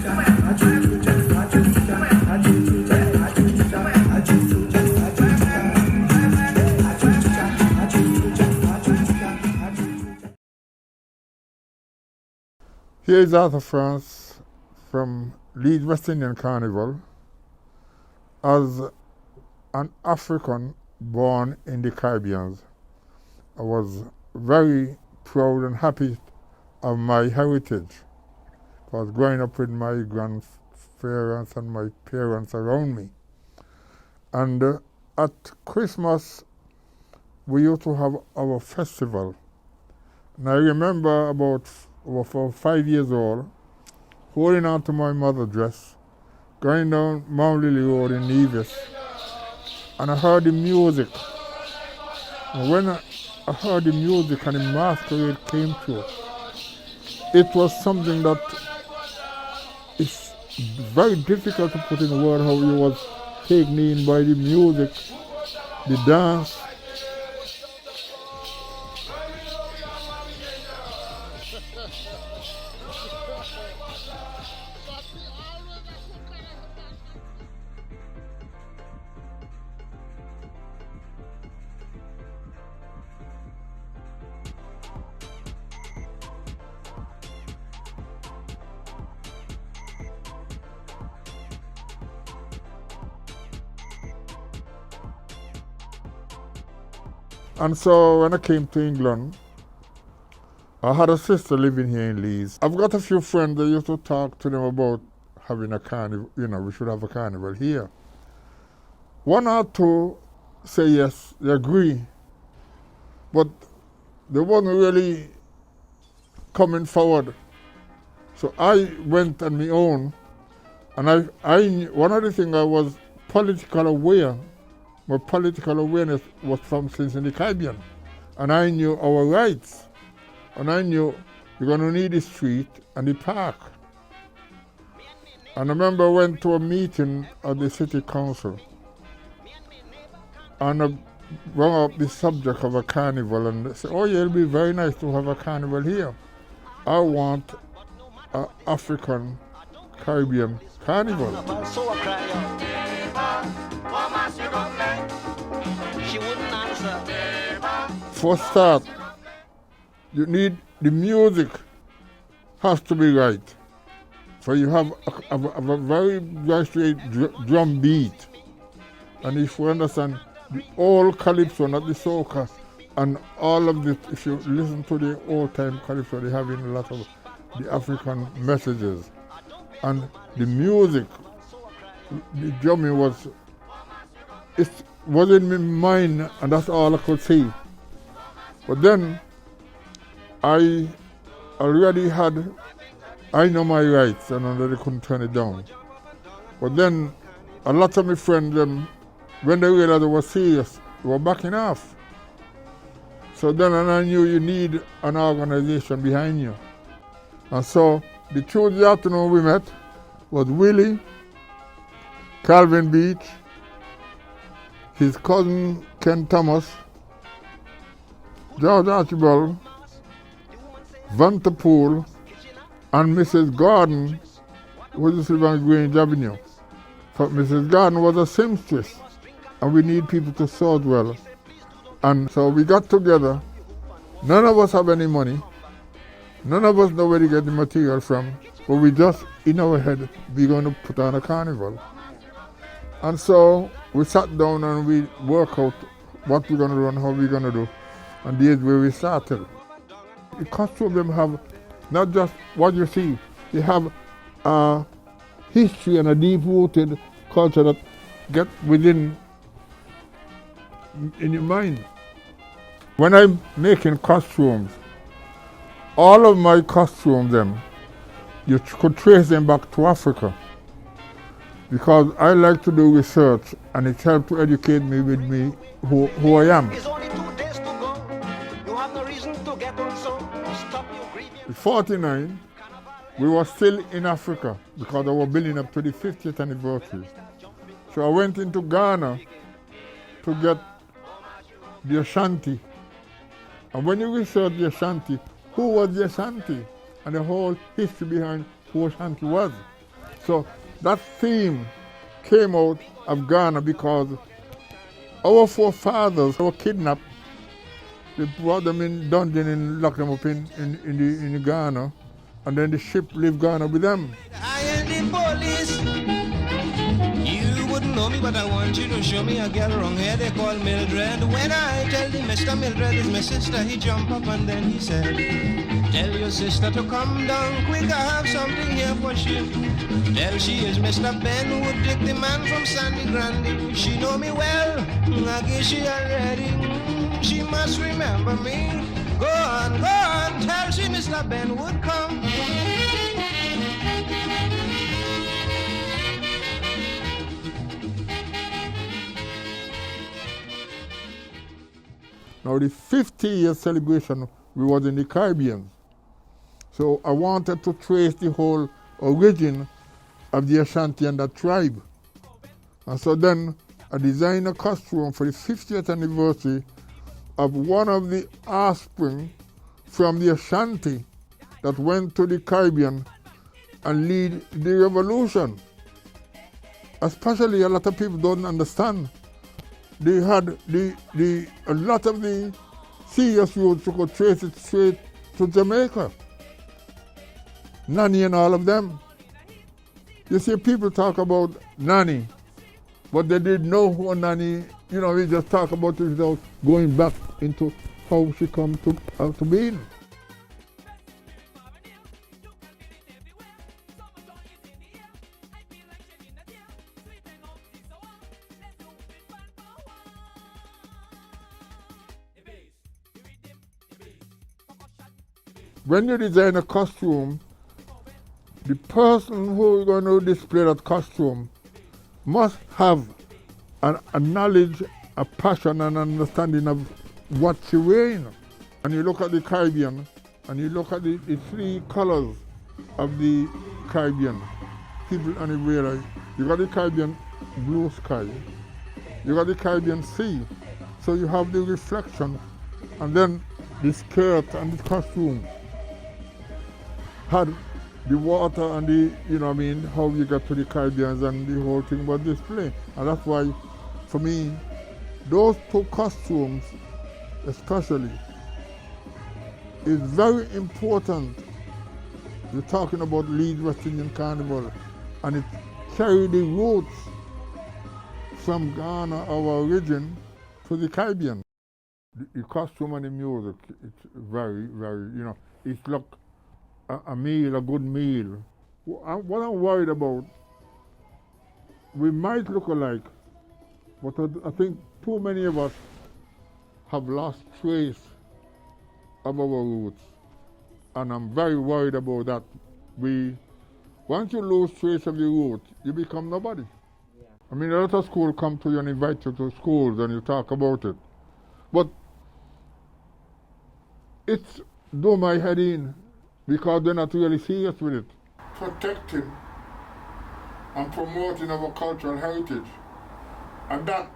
Here is Arthur France from Leeds West Indian Carnival as an African born in the Caribbean. I was very proud and happy of my heritage. I was growing up with my grandparents and my parents around me. And at Christmas, we used to have our festival. And I remember about for 5 years old, holding on to my mother's dress, going down Mount Lily Road in Nevis, and I heard the music. And when I heard the music and the masquerade came through, it was something that is very difficult to put in words, how you was taken in by the music, the dance. And so when I came to England, I had a sister living here in Leeds. I've got a few friends that used to talk to them about having a carnival, we should have a carnival here. One or two say yes, they agree, but they wasn't really coming forward. So I went on my own, and one of the things I was political aware. My political awareness was from since in the Caribbean. And I knew our rights. And I knew you're going to need the street and the park. And I remember I went to a meeting at the city council. And I brought up the subject of a carnival. And they said, oh yeah, it'll be very nice to have a carnival here. I want an African Caribbean Carnival. For start, you need the music has to be right. So you have a very straight drum beat. And if you understand the old calypso, not the soca, and all of this, if you listen to the old time calypso, they have in a lot of the African messages. And the music, the drumming was in my mind, and that's all I could see. But then I know my rights, and they couldn't turn it down. But then a lot of my friends, when they realized it was serious, they were backing off. So then I knew you need an organization behind you. And so the Tuesday afternoon we met was Willie, Calvin Beach, his cousin Ken Thomas, George Archibald, Vanterpool, and Mrs. Gordon, who was living on Grange Avenue. So Mrs. Gordon was a seamstress, and we need people to sew well. And so we got together. None of us have any money. None of us know where to get the material from. But we just, in our head, we're going to put on a carnival. And so we sat down and we worked out what we're going to do and how we're going to do. And there's where we started. The costume them have not just what you see, they have a history and a deep-rooted culture that get within in your mind. When I'm making costumes, all of my costumes you could trace them back to Africa. Because I like to do research, and it helps to educate me with me who I am. In 1949, we were still in Africa because I was building up to the 50th anniversary. So I went into Ghana to get the Ashanti. And when you research the Ashanti, who was the Ashanti? And the whole history behind who Ashanti was. So that theme came out of Ghana because our forefathers were kidnapped. They brought them in dungeon and locked them up in the Ghana, and then the ship left Ghana with them. I am the police. You wouldn't know me, but I want you to show me a girl wrong here they call Mildred. When I tell the Mr. Mildred is my sister, he jump up and then he said, tell your sister to come down quick, I have something here for she. Tell she is Mr. Ben Wood Dick, the man from Sandy Grande. She know me well, I guess she already. She must remember me. Go on, tell she Mr. Ben Wood come. Now the 50-year celebration, we was in the Caribbean. So I wanted to trace the whole origin of the Ashanti and that tribe. And so then I designed a costume for the 50th anniversary of one of the offspring from the Ashanti that went to the Caribbean and lead the revolution. Especially a lot of people don't understand. They had a lot of the serious youths who could trace it straight to Jamaica. Nanny and all of them. You see, people talk about Nanny, but they didn't know who Nanny, we just talk about it without going back into how she come to being. When you design a costume, the person who is going to display that costume must have a knowledge, a passion, and understanding of what she's wearing. And you look at the Caribbean, and you look at the three colors of the Caribbean. People on the wear, you got the Caribbean blue sky, you got the Caribbean sea, so you have the reflection, and then the skirt and the costume had the water and how you got to the Caribbean and the whole thing was display. And that's why, for me, those two costumes especially is very important. You're talking about Leeds West Indian Carnival, and it carried the roots from Ghana, our origin, to the Caribbean. The costume and the music, it's very, very, it's like a meal, a good meal. What I'm worried about, we might look alike, but I think too many of us have lost trace of our roots. And I'm very worried about that. Once you lose trace of your roots, you become nobody. Yeah. I mean, a lot of schools come to you and invite you to schools and you talk about it. But it's do my head in, because they're not really serious with it. Protecting and promoting our cultural heritage. And that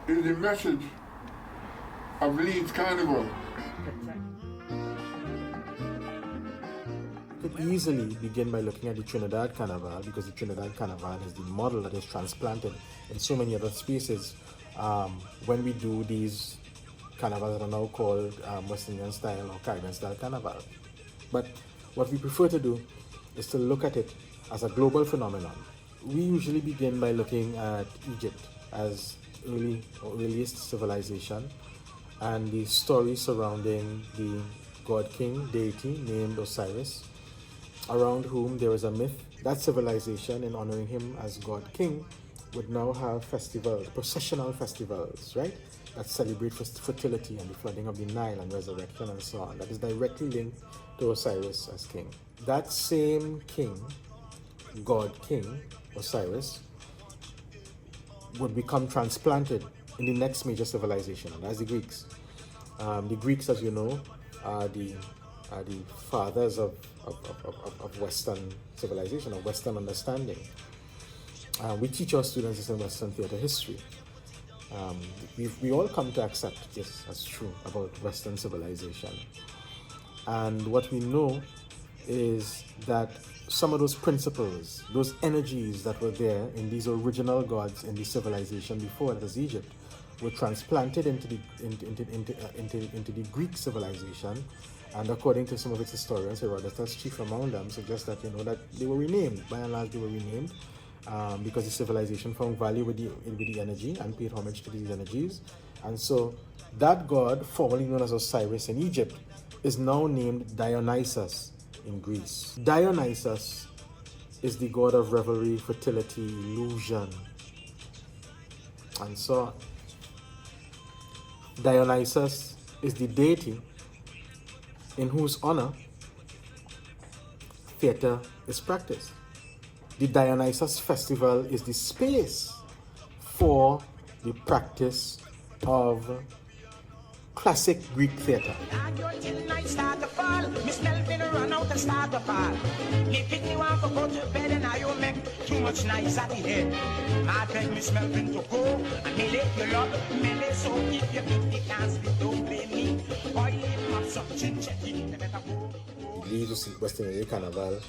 is the message of Leeds Carnival. You could easily begin by looking at the Trinidad Carnival, because the Trinidad Carnival is the model that is transplanted in so many other spaces. When we do these carnivals that are now called West Indian style or Caribbean style carnival. But what we prefer to do is to look at it as a global phenomenon. We usually begin by looking at Egypt as earliest civilization and the story surrounding the god king deity named Osiris, around whom there is a myth. That civilization, in honoring him as god king, would now have festivals, processional festivals, right? That celebrate fertility and the flooding of the Nile and resurrection and so on. That is directly linked to Osiris as king. That same king, god king, Osiris, would become transplanted in the next major civilization, and that's the Greeks. The Greeks, as you know, are the fathers of Western civilization, of Western understanding. We teach our students this in Western theatre history. We all come to accept this as true about Western civilization. And what we know is that some of those principles, those energies that were there in these original gods in the civilization before, that is Egypt, were transplanted into the Greek civilization. And according to some of its historians, Herodotus, chief among them, suggests that that they were renamed. By and large, they were renamed because the civilization found value with the energy and paid homage to these energies. And so that god, formerly known as Osiris in Egypt, is now named Dionysus in Greece. Dionysus is the god of revelry, fertility, illusion, and so on. Dionysus is the deity in whose honor theater is practiced. The Dionysus festival is the space for the practice of classic Greek theater. Leeds West Indian Carnival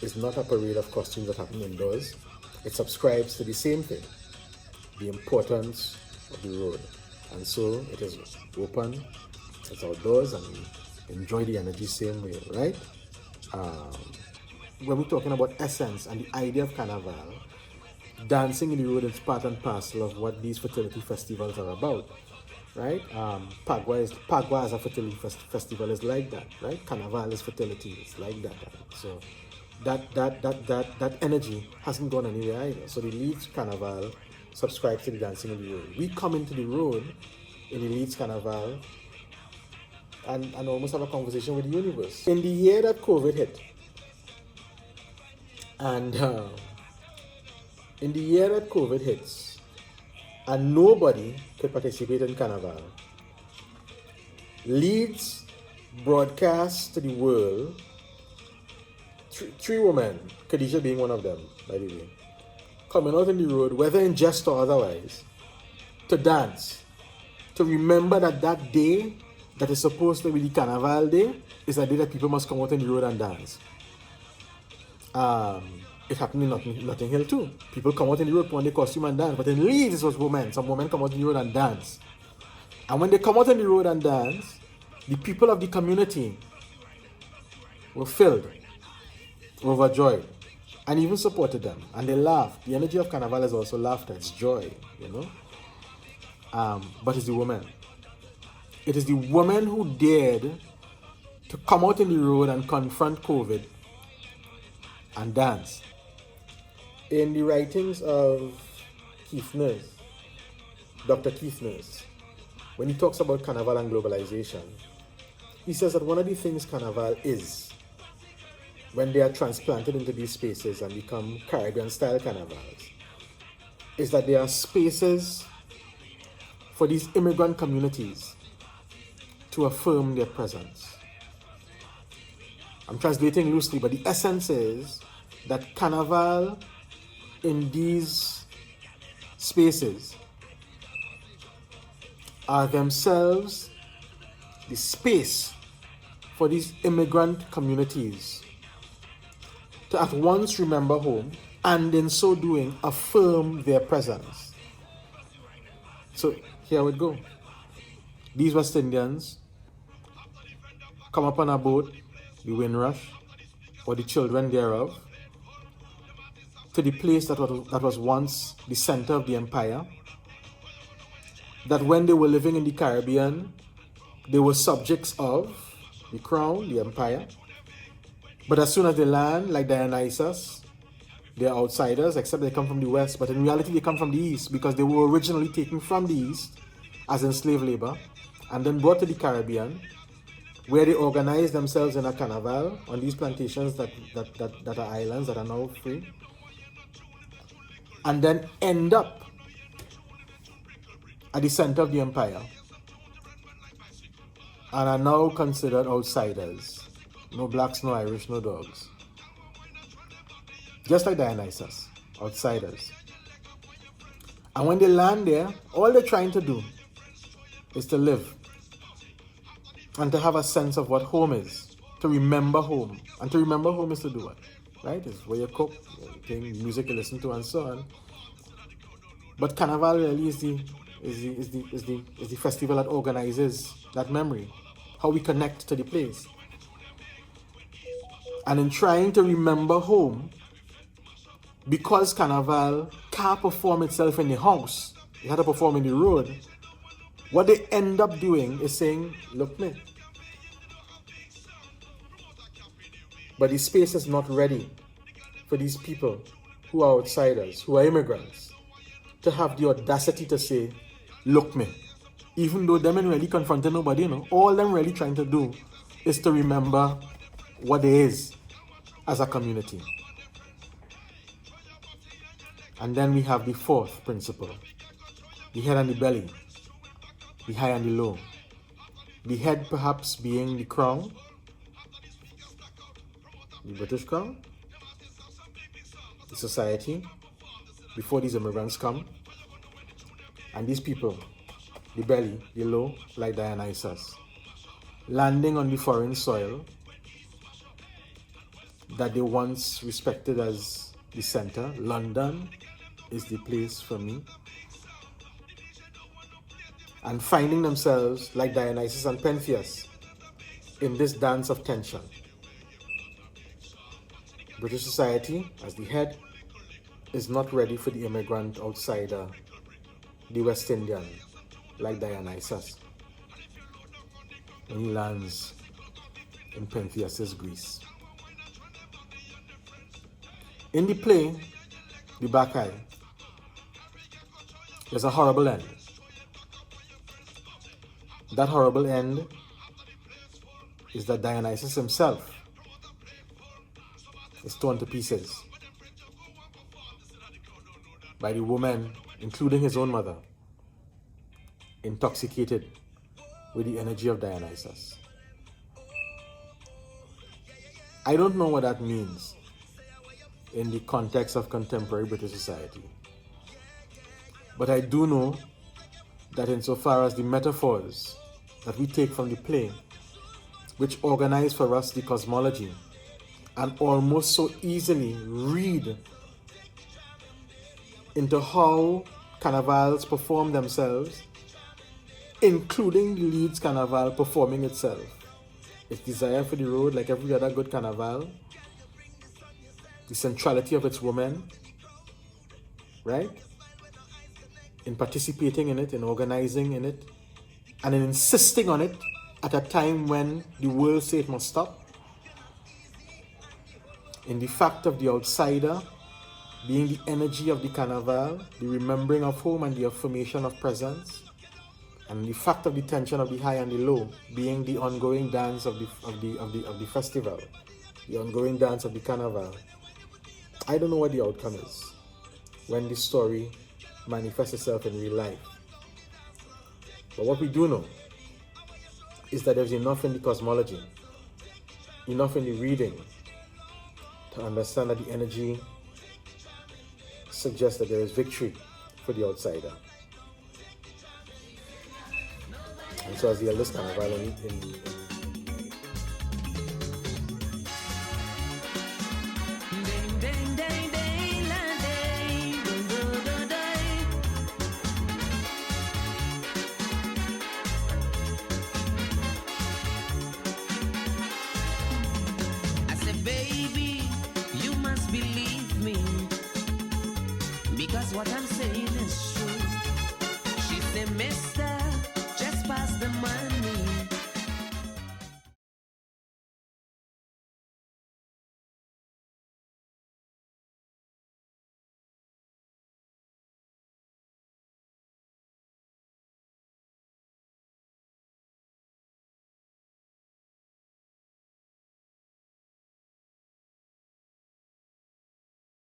is not a parade of costumes that happen indoors. It subscribes to the same thing, the importance of the road. And so it is open, it's outdoors, and we enjoy the energy same way, right? When we're talking about essence and the idea of Carnival, dancing in the road is part and parcel of what these fertility festivals are about, right? Pagua as a fertility festival is like that, right? Carnival is fertility, it's like that. So that energy hasn't gone anywhere either. So the Leeds Carnival subscribes to the dancing in the road. We come into the road in the Leeds Carnival and almost have a conversation with the universe. In the year that COVID hit, and in the year that COVID hits, and nobody could participate in Carnival, Leeds broadcast to the world, three women, Khadijah being one of them, by the way, coming out in the road, whether in jest or otherwise, to dance, to remember that day that is supposed to be the Carnival day is a day that people must come out in the road and dance. It happened in Notting Hill too. People come out in the road, put on their costume and dance. But in Leeds, it was women. Some women come out in the road and dance. And when they come out in the road and dance, the people of the community were filled, overjoyed, and even supported them. And they laughed. The energy of Carnival is also laughter. It's joy, But it's the women. It is the women who dared to come out in the road and confront COVID and dance. In the writings of Keith Nurse, Dr. Keith Nurse, when he talks about Carnival and globalization, he says that one of the things Carnival is, when they are transplanted into these spaces and become Caribbean-style carnivals, is that they are spaces for these immigrant communities to affirm their presence. I'm translating loosely, but the essence is that Carnival in these spaces are themselves the space for these immigrant communities to at once remember home and in so doing affirm their presence. So here we go. These West Indians come up on a boat, the Windrush, or the children thereof, to the place that was once the center of the empire, that when they were living in the Caribbean, they were subjects of the crown, the empire. But as soon as they land, like Dionysus, they are outsiders, except they come from the west, but in reality they come from the east, because they were originally taken from the east as in slave labor, and then brought to the Caribbean, where they organized themselves in a carnival on these plantations that are islands that are now free, and then end up at the center of the empire and are now considered outsiders. No blacks, no Irish, no dogs. Just like Dionysus, outsiders. And when they land there, all they're trying to do is to live and to have a sense of what home is, to remember home. And to remember home is to do what? right? It's where you cook, everything, music you listen to, and so on. But Carnival really is the festival that organizes that memory, how we connect to the place. And in trying to remember home, because Carnival can't perform itself in the house, it had to perform in the road, what they end up doing is saying, look me. But the space is not ready for these people who are outsiders, who are immigrants, to have the audacity to say, look me. Even though them ain't really confronting nobody, all them really trying to do is to remember what it is as a community. And then we have the fourth principle, the head and the belly, the high and the low. The head perhaps being the crown, the British crown, the society, before these immigrants come, and these people, the belly, the low, like Dionysus, landing on the foreign soil that they once respected as the center. London is the place for me. And finding themselves like Dionysus and Pentheus in this dance of tension. British society, as the head, is not ready for the immigrant outsider, the West Indian, like Dionysus, when he lands in Pentheus' Greece. In the play, the Bacchae, there's a horrible end. That horrible end is that Dionysus himself is torn to pieces by the woman, including his own mother, intoxicated with the energy of Dionysus. I don't know what that means in the context of contemporary British society, but I do know that insofar as the metaphors that we take from the play, which organize for us the cosmology and almost so easily read into how carnivals perform themselves, including the Leeds Carnival performing itself. Its desire for the road, like every other good carnival, the centrality of its women, right? In participating in it, in organizing in it, and in insisting on it at a time when the world say it must stop. In the fact of the outsider being the energy of the carnival, the remembering of home and the affirmation of presence, and the fact of the tension of the high and the low being the ongoing dance of the festival, the ongoing dance of the carnival. I don't know what the outcome is when this story manifests itself in real life. But what we do know is that there's enough in the cosmology, enough in the reading to understand that the energy suggests that there is victory for the outsider. And so as the eldest carnival in because what I'm saying is true. She said, mister, just pass the money.